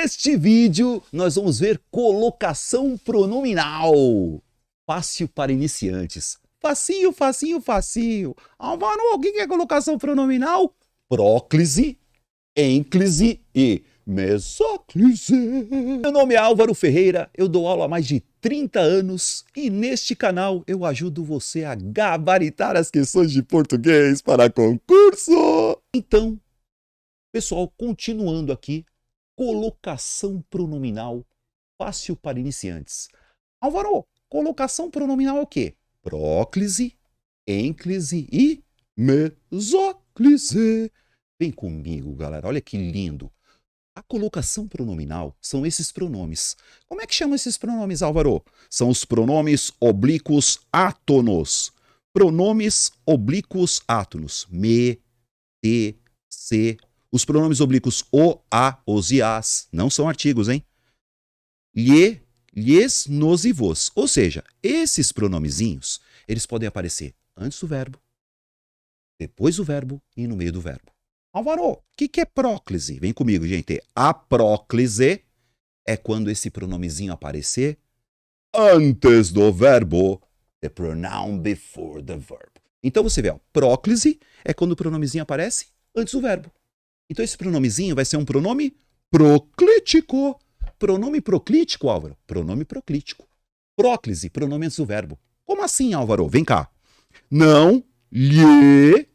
Neste vídeo, nós vamos ver colocação pronominal. Fácil para iniciantes. Facinho, facinho, facinho. Álvaro, o que é colocação pronominal? Próclise, ênclise e mesóclise. Meu nome é Álvaro Ferreira, eu dou aula há mais de 30 anos e neste canal eu ajudo você a gabaritar as questões de português para concurso. Então, pessoal, continuando aqui, colocação pronominal fácil para iniciantes. Álvaro, colocação pronominal é o quê? Próclise, ênclise e mesóclise. Vem comigo, galera, olha que lindo. A colocação pronominal são esses pronomes. Como é que chamam esses pronomes, Álvaro? São os pronomes oblíquos átonos. Pronomes oblíquos átonos. Me, te, se. Os pronomes oblíquos o, a, os e as não são artigos, hein? Lhe, lhes, nos e vos. Ou seja, esses pronomezinhos, eles podem aparecer antes do verbo, depois do verbo e no meio do verbo. Álvaro, o que é próclise? Vem comigo, gente. A próclise é quando esse pronomezinho aparecer antes do verbo. The pronoun before the verb. Então você vê, ó, próclise é quando o pronomezinho aparece antes do verbo. Então esse pronomezinho vai ser um pronome proclítico. Pronome proclítico, Álvaro? Pronome proclítico. Próclise, pronome antes do verbo. Como assim, Álvaro? Vem cá. Não lhe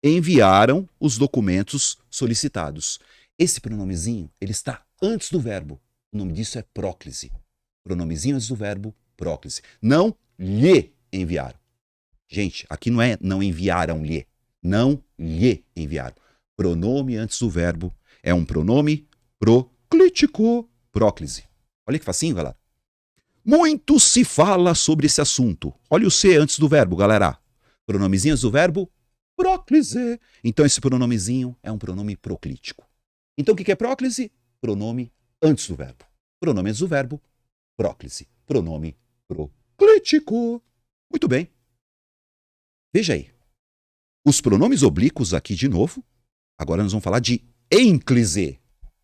enviaram os documentos solicitados. Esse pronomezinho, ele está antes do verbo. O nome disso é próclise. Pronomezinho antes do verbo, próclise. Não lhe enviaram. Gente, aqui não é não enviaram-lhe. Não lhe enviaram. Pronome antes do verbo é um pronome proclítico. Próclise. Olha que facinho, galera. Muito se fala sobre esse assunto. Olha o C antes do verbo, galera. Pronomezinho antes do verbo, próclise. Então esse pronomezinho é um pronome proclítico. Então o que é próclise? Pronome antes do verbo. Pronome antes do verbo, próclise. Pronome proclítico. Muito bem. Veja aí. Os pronomes oblíquos aqui de novo. Agora nós vamos falar de ênclise.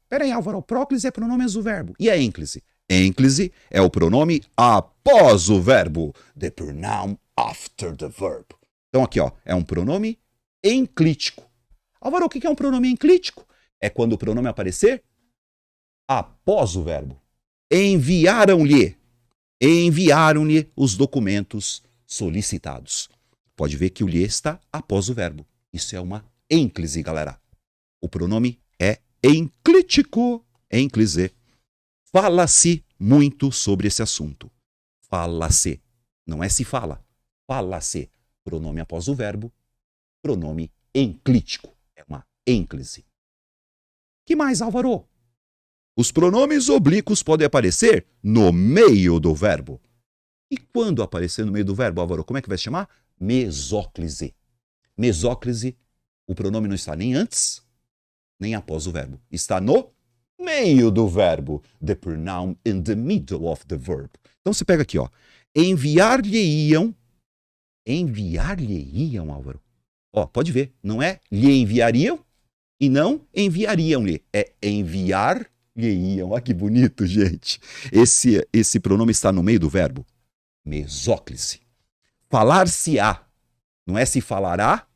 Peraí, Álvaro, próclise é pronome antes do verbo. E a ênclise? Ênclise é o pronome após o verbo. The pronoun after the verb. Então aqui, ó, é um pronome enclítico. Álvaro, o que é um pronome enclítico? É quando o pronome aparecer após o verbo. Enviaram-lhe os documentos solicitados. Pode ver que o lhe está após o verbo. Isso é uma ênclise, galera. O pronome é enclítico. Ênclise. Fala-se muito sobre esse assunto. Fala-se. Não é se fala. Fala-se. Pronome após o verbo. Pronome enclítico. É uma ênclise. Que mais, Álvaro? Os pronomes oblíquos podem aparecer no meio do verbo. E quando aparecer no meio do verbo, Álvaro, como é que vai se chamar? Mesóclise. Mesóclise, o pronome não está nem antes, nem após o verbo. Está no meio do verbo. The pronoun in the middle of the verb. Então você pega aqui, ó. Enviar-lhe-iam, Álvaro. Ó, pode ver, não é lhe enviariam e não enviariam-lhe. É enviar-lhe-iam. Olha que bonito, gente. Esse pronome está no meio do verbo. Mesóclise. Falar-se-á. Não é se falará,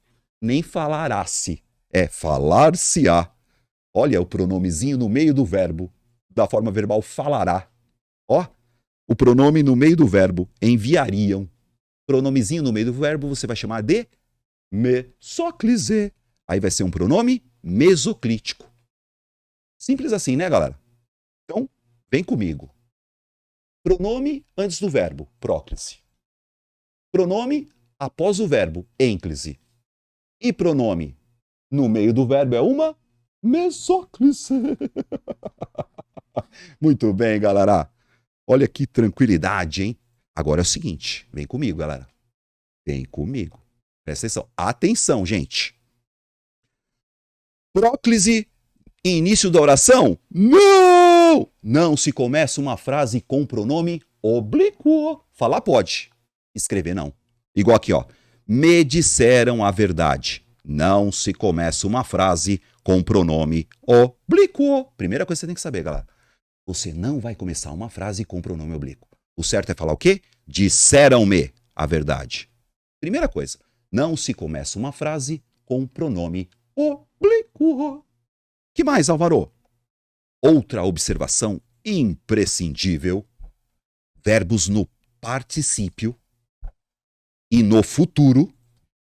nem falará-se. É falar-se-á. Olha o pronomezinho no meio do verbo, da forma verbal falará. Ó, o pronome no meio do verbo, enviariam. Pronomezinho no meio do verbo você vai chamar de mesóclise. Aí vai ser um pronome mesoclítico. Simples assim, né, galera? Então, vem comigo. Pronome antes do verbo, próclise. Pronome após o verbo, ênclise. E pronome no meio do verbo é uma mesóclise. Muito bem, galera. Olha que tranquilidade, hein? Agora é o seguinte, vem comigo, galera. Vem comigo. Presta atenção. Atenção, gente. Próclise, início da oração? Não! Não se começa uma frase com pronome oblíquo. Falar pode. Escrever não. Igual aqui, ó. Me disseram a verdade. Não se começa uma frase com pronome oblíquo. Primeira coisa que você tem que saber, galera. Você não vai começar uma frase com pronome oblíquo. O certo é falar o quê? Disseram-me a verdade. Primeira coisa, não se começa uma frase com pronome oblíquo. Que mais, Álvaro? Outra observação imprescindível: verbos no particípio e no futuro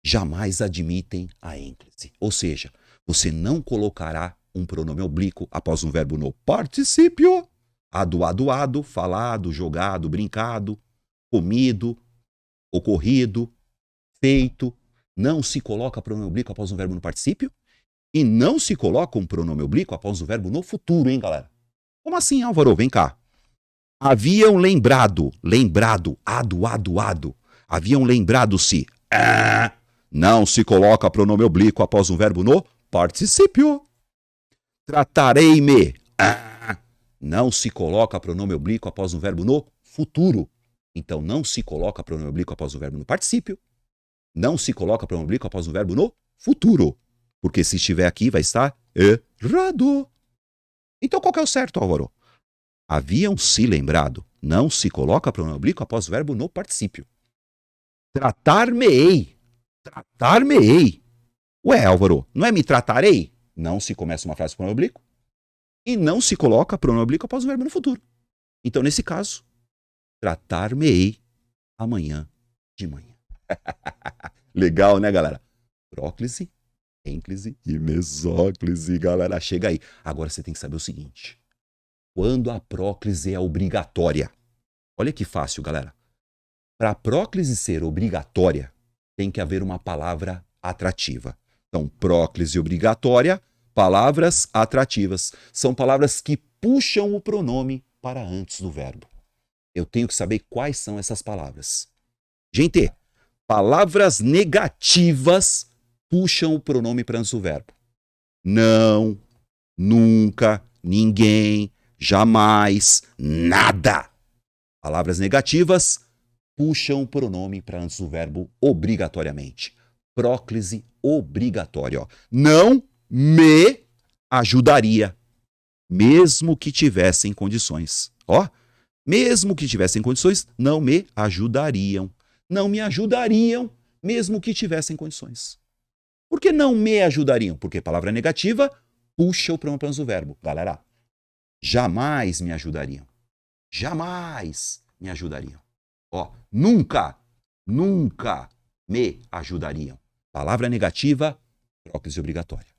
jamais admitem a ênclise. Ou seja, você não colocará um pronome oblíquo após um verbo no particípio. Ado, falado, jogado, brincado, comido, ocorrido, feito. Não se coloca pronome oblíquo após um verbo no particípio e não se coloca um pronome oblíquo após um verbo no futuro, hein, galera? Como assim, Álvaro? Vem cá. Haviam lembrado, ado. Haviam lembrado-se. Não se coloca pronome oblíquo após um verbo no particípio. Tratarei-me. Não se coloca pronome oblíquo após um verbo no futuro. Então, não se coloca pronome oblíquo após um verbo no particípio. Não se coloca pronome oblíquo após um verbo no futuro. Porque se estiver aqui, vai estar errado. Então, qual que é o certo, Álvaro? Haviam se lembrado. Não se coloca pronome oblíquo após o verbo no particípio. Tratar-me-ei. Tratar-me-ei. Ué, Álvaro, não é me tratarei? Não se começa uma frase com pronome oblíquo. E não se coloca pronome oblíquo após o verbo no futuro. Então, nesse caso, tratar-me-ei amanhã de manhã. Legal, né, galera? Próclise, ênclise e mesóclise, galera. Chega aí. Agora você tem que saber o seguinte. Quando a próclise é obrigatória. Olha que fácil, galera. Para a próclise ser obrigatória, tem que haver uma palavra atrativa. Então, próclise obrigatória, palavras atrativas. São palavras que puxam o pronome para antes do verbo. Eu tenho que saber quais são essas palavras. Gente, palavras negativas puxam o pronome para antes do verbo. Não, nunca, ninguém, jamais, nada. Palavras negativas puxam o pronome para antes do verbo obrigatoriamente. Próclise obrigatória. Ó. Não me ajudaria, mesmo que tivessem condições. Ó, mesmo que tivessem condições, não me ajudariam. Não me ajudariam, mesmo que tivessem condições. Por que não me ajudariam? Porque palavra negativa puxa o pronome para antes do verbo. Galera, jamais me ajudariam. Jamais me ajudariam. Ó, nunca me ajudariam. Palavra negativa, próclise obrigatória.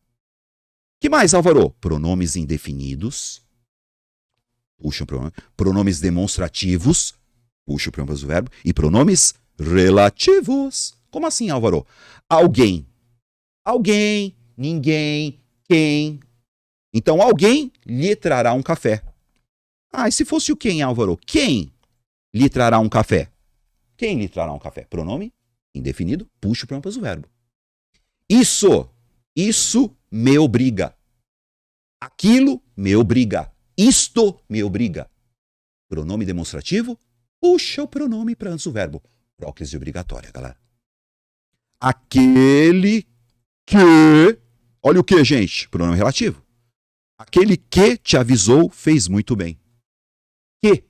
Que mais, Álvaro? Pronomes indefinidos, puxa o pronome. Pronomes demonstrativos, puxa o pronome do verbo. E pronomes relativos. Como assim, Álvaro? Alguém. Alguém, ninguém, quem. Então, alguém lhe trará um café. Ah, e se fosse o quem, Álvaro? Quem lhe trará um café? Quem lhe trará um café? Pronome indefinido, puxa o pronome do verbo. Isso me obriga. Aquilo me obriga. Isto me obriga. Pronome demonstrativo, puxa o pronome para antes do verbo. Próclise obrigatória, galera. Aquele que... Olha o que, gente? Pronome relativo. Aquele que te avisou fez muito bem. Que.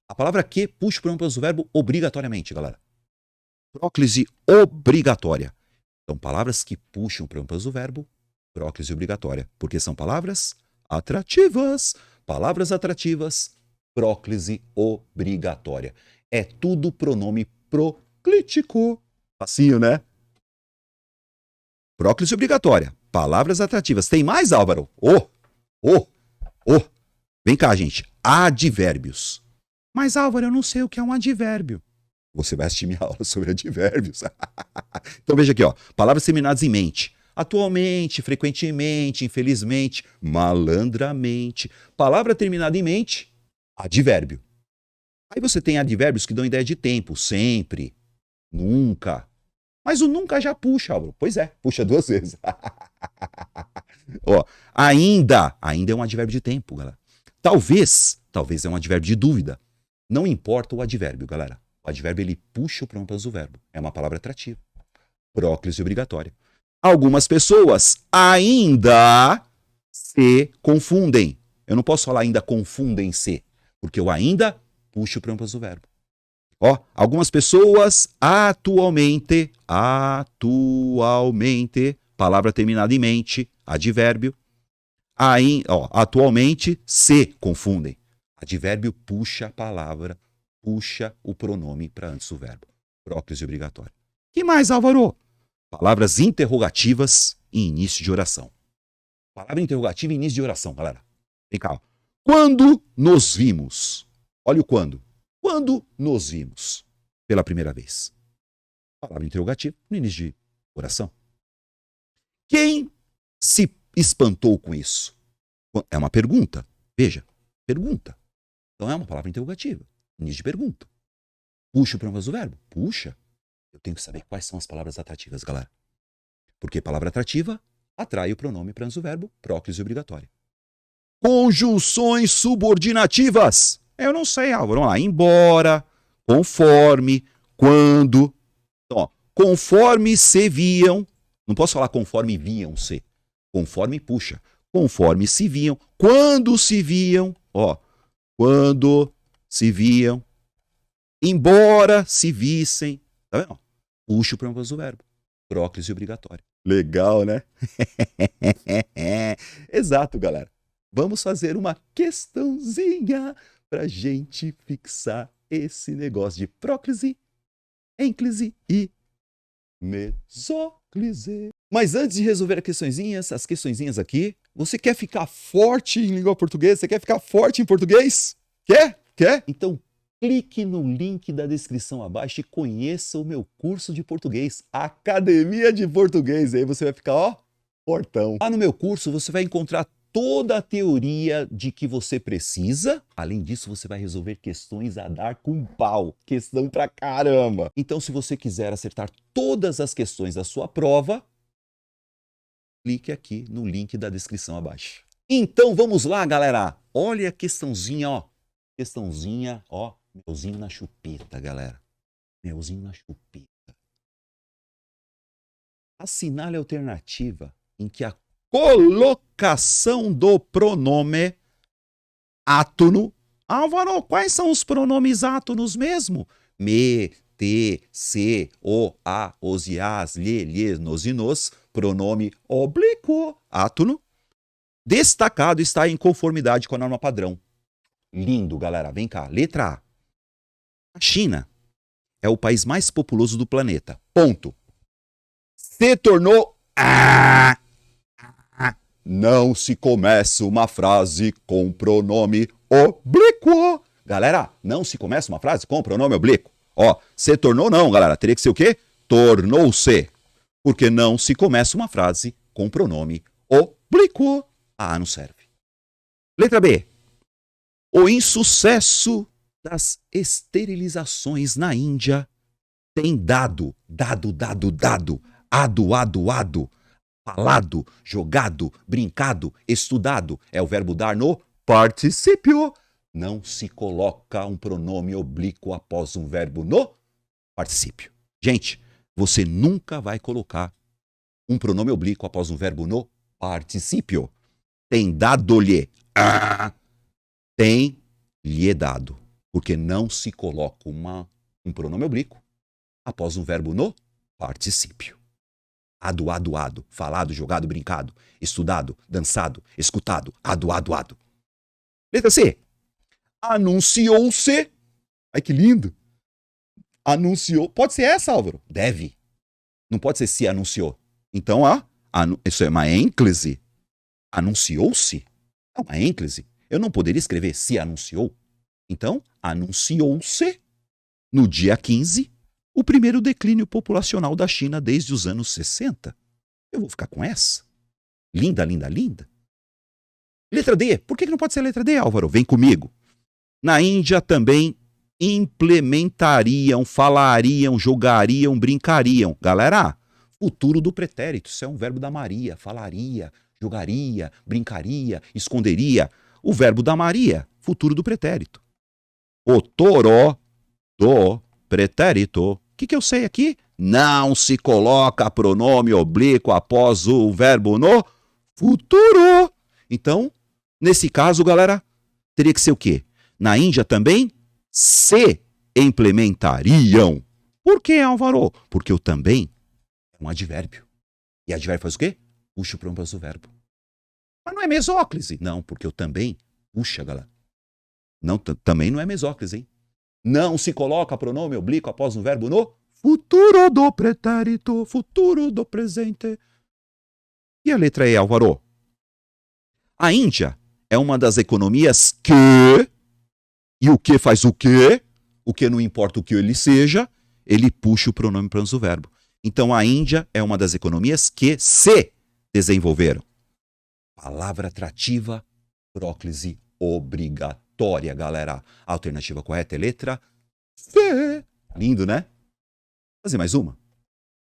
A palavra que puxa o pronome para antes do verbo obrigatoriamente, galera. Próclise obrigatória. São palavras que puxam o pronome para antes do verbo, próclise obrigatória. Porque são palavras atrativas. Palavras atrativas, próclise obrigatória. É tudo pronome proclítico. Facinho, né? Próclise obrigatória. Palavras atrativas. Tem mais, Álvaro? Vem cá, gente. Advérbios. Mas, Álvaro, eu não sei o que é um advérbio. Você vai assistir minha aula sobre advérbios. Então, veja aqui, ó. Palavras terminadas em mente. Atualmente, frequentemente, infelizmente, malandramente. Palavra terminada em mente, advérbio. Aí você tem advérbios que dão ideia de tempo. Sempre, nunca. Mas o nunca já puxa, Álvaro. Pois é, puxa 2 vezes. Ó, ainda é um advérbio de tempo, galera. Talvez é um advérbio de dúvida. Não importa o advérbio, galera. O advérbio, ele puxa o pronome para o verbo. É uma palavra atrativa. Próclise obrigatória. Algumas pessoas ainda se confundem. Eu não posso falar ainda confundem-se, porque eu ainda puxo o pronome do verbo. Ó, algumas pessoas atualmente, palavra terminada em mente, advérbio, atualmente se confundem. Advérbio puxa a palavra, puxa o pronome para antes do verbo. Próclise obrigatória. Que mais, Álvaro? Palavras interrogativas em início de oração. Palavra interrogativa em início de oração, galera. Vem cá. Ó. Quando nos vimos? Olha o quando. Quando nos vimos pela primeira vez? Palavra interrogativa no início de oração. Quem se espantou com isso? É uma pergunta. Veja, pergunta. Então é uma palavra interrogativa. Início de pergunta. Puxa o pronome do verbo? Puxa. Eu tenho que saber quais são as palavras atrativas, galera. Porque palavra atrativa atrai o pronome para o verbo, próclise obrigatória. Conjunções subordinativas. Eu não sei, Álvaro. Vamos lá. Embora, conforme, quando. Então, ó, conforme se viam. Não posso falar conforme viam-se. Conforme puxa. Conforme se viam. Quando se viam. Ó. Quando se viam. Embora se vissem. Tá vendo? Puxa o pronome do verbo. Próclise obrigatória. Legal, né? Exato, galera. Vamos fazer uma questãozinha pra gente fixar esse negócio de próclise, ênclise e mesóclise. Mas antes de resolver as questõezinhas aqui, você quer ficar forte em língua portuguesa? Você quer ficar forte em português? Quer? Então, clique no link da descrição abaixo e conheça o meu curso de português, Academia de Português. Aí você vai ficar, ó, fortão. Lá no meu curso você vai encontrar toda a teoria de que você precisa. Além disso, você vai resolver questões a dar com pau. Questão pra caramba. Então, se você quiser acertar todas as questões da sua prova, clique aqui no link da descrição abaixo. Então, vamos lá, galera. Olha a questãozinha, ó. Questãozinha, ó. Melzinho na chupeta, galera. Melzinho na chupeta. Assinale a alternativa em que a colocação do pronome átono. Álvaro, quais são os pronomes átonos mesmo? Me, te, se, o, a, os e as, lhe, lhes, nos e nos. Pronome oblíquo, átono. Destacado está em conformidade com a norma padrão. Lindo, galera. Vem cá. Letra A. A China é o país mais populoso do planeta. Ponto. Se tornou... Não se começa uma frase com pronome oblíquo. Galera, não se começa uma frase com pronome oblíquo. Ó, se tornou não, galera. Teria que ser o quê? Tornou-se. Porque não se começa uma frase com pronome oblíquo. Ah, não serve. Letra B. O insucesso das esterilizações na Índia tem dado, falado, jogado, brincado, estudado. É o verbo dar no particípio. Não se coloca um pronome oblíquo após um verbo no particípio. Gente, você nunca vai colocar um pronome oblíquo após um verbo no particípio. Tem dado-lhe. Tem lhe dado. Porque não se coloca um pronome oblíquo após um verbo no particípio. Ado, falado, jogado, brincado, estudado, dançado, escutado, ado. Letra C. Anunciou-se. Ai, que lindo. Anunciou. Pode ser essa, Álvaro? Deve. Não pode ser se anunciou. Então, isso é uma ênclise. Anunciou-se? É uma ênclise. Eu não poderia escrever se anunciou. Então, anunciou-se no dia 15 o primeiro declínio populacional da China desde os anos 60. Eu vou ficar com essa. Linda. Letra D. Por que não pode ser letra D, Álvaro? Vem comigo. Na Índia também implementariam, falariam, jogariam, brincariam. Galera, futuro do pretérito. Isso é um verbo da Maria. Falaria, jogaria, brincaria, esconderia. O verbo da Maria, futuro do pretérito. O toró do pretérito. O que eu sei aqui? Não se coloca pronome oblíquo após o verbo no futuro. Então, Nesse caso, galera, teria que ser o quê? Na Índia também se implementariam. Por que, Álvaro? Porque o também é um advérbio. E advérbio faz o quê? Puxa o pronome do verbo. Mas não é mesóclise. Não, porque o também puxa, galera. Não, também não é mesóclise, hein? Não se coloca pronome oblíquo após um verbo no futuro do pretérito, futuro do presente. E a letra E, Álvaro? A Índia é uma das economias que... E o que faz o quê? O que não importa o que ele seja, ele puxa o pronome do verbo. Então a Índia é uma das economias que se desenvolveram. Palavra atrativa, próclise obrigatória, galera. A alternativa correta é letra C. Lindo, né? Vou fazer mais uma.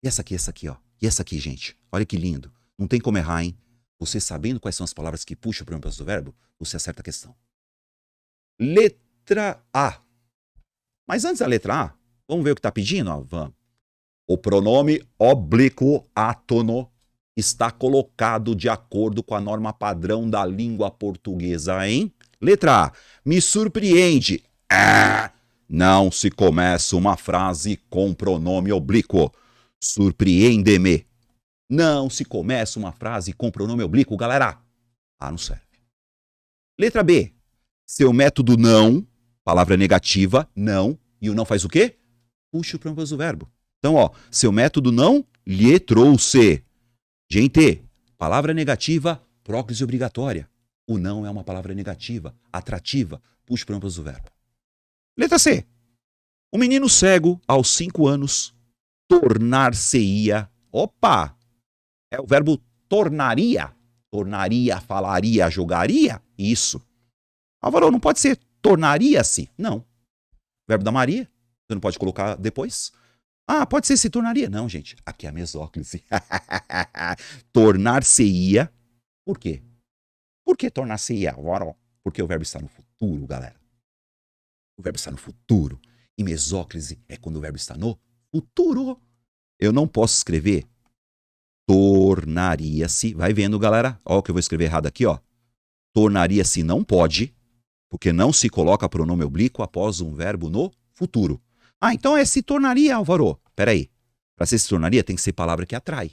E essa aqui, ó. E essa aqui, gente. Olha que lindo. Não tem como errar, hein? Você sabendo quais são as palavras que puxam o pronome do verbo, você acerta a questão. Letra A. Mas antes da letra A, vamos ver o que está pedindo? Ó, vamos. O pronome oblíquo átono está colocado de acordo com a norma padrão da língua portuguesa, hein? Letra A. Me surpreende. Não se começa uma frase com pronome oblíquo. Surpreende-me. Não se começa uma frase com pronome oblíquo, galera. Não serve. Letra B. Seu método não, palavra negativa, não, e o não faz o quê? Puxa o pronome do verbo. Então, ó, seu método não lhe trouxe. Gente, palavra negativa, próclise obrigatória. O não é uma palavra negativa, atrativa, puxa o pronome do verbo. Letra C. Um menino cego, aos 5 anos, tornar-se-ia. Opa! É o verbo tornaria. Tornaria, falaria, jogaria? Isso. Álvaro, não pode ser tornaria-se. Não. Verbo da Maria. Você não pode colocar depois. Pode ser se tornaria. Não, gente. Aqui é a mesóclise. Tornar-se-ia. Por quê? Por que tornar-se-ia, Álvaro? Porque o verbo está no futuro, galera. O verbo está no futuro. E mesóclise é quando o verbo está no futuro. Eu não posso escrever tornaria-se. Vai vendo, galera. Olha o que eu vou escrever errado aqui, ó. Tornaria-se não pode, porque não se coloca pronome oblíquo após um verbo no futuro. Então é se tornaria, Álvaro. Peraí. Para ser se tornaria, tem que ser palavra que atrai.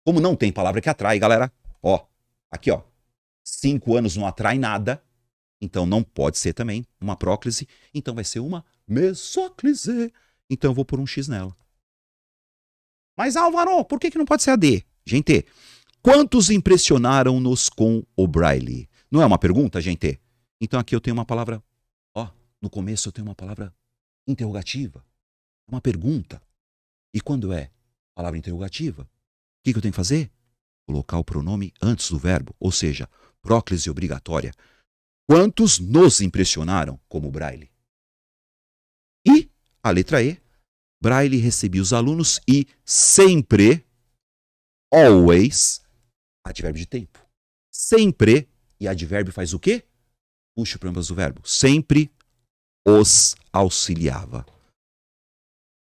Como não tem palavra que atrai, galera, ó, aqui, ó. 5 anos não atrai nada, então não pode ser também uma próclise, então vai ser uma mesóclise. Então eu vou pôr um X nela. Mas, Álvaro, por que não pode ser a D? Gente, quantos impressionaram-nos com o Braille? Não é uma pergunta, gente? Então aqui eu tenho uma palavra, ó, no começo eu tenho uma palavra interrogativa, uma pergunta. E quando é palavra interrogativa, o que eu tenho que fazer? Colocar o pronome antes do verbo, ou seja, próclise obrigatória. Quantos nos impressionaram como Braille? E a letra E, Braille recebia os alunos e sempre, always, advérbio de tempo. Sempre, e advérbio faz o quê? Puxa o pronome do verbo. Sempre os auxiliava.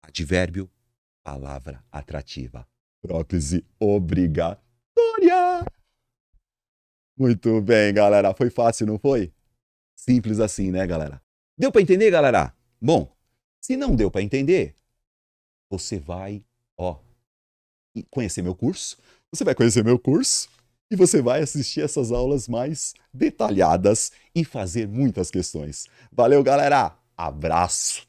Advérbio, palavra atrativa. Próclise obrigatória. Muito bem, galera. Foi fácil, não foi? Simples assim, né, galera? Deu para entender, galera? Bom, se não deu para entender, você vai, conhecer meu curso. Você vai conhecer meu curso e você vai assistir essas aulas mais detalhadas e fazer muitas questões. Valeu, galera! Abraço!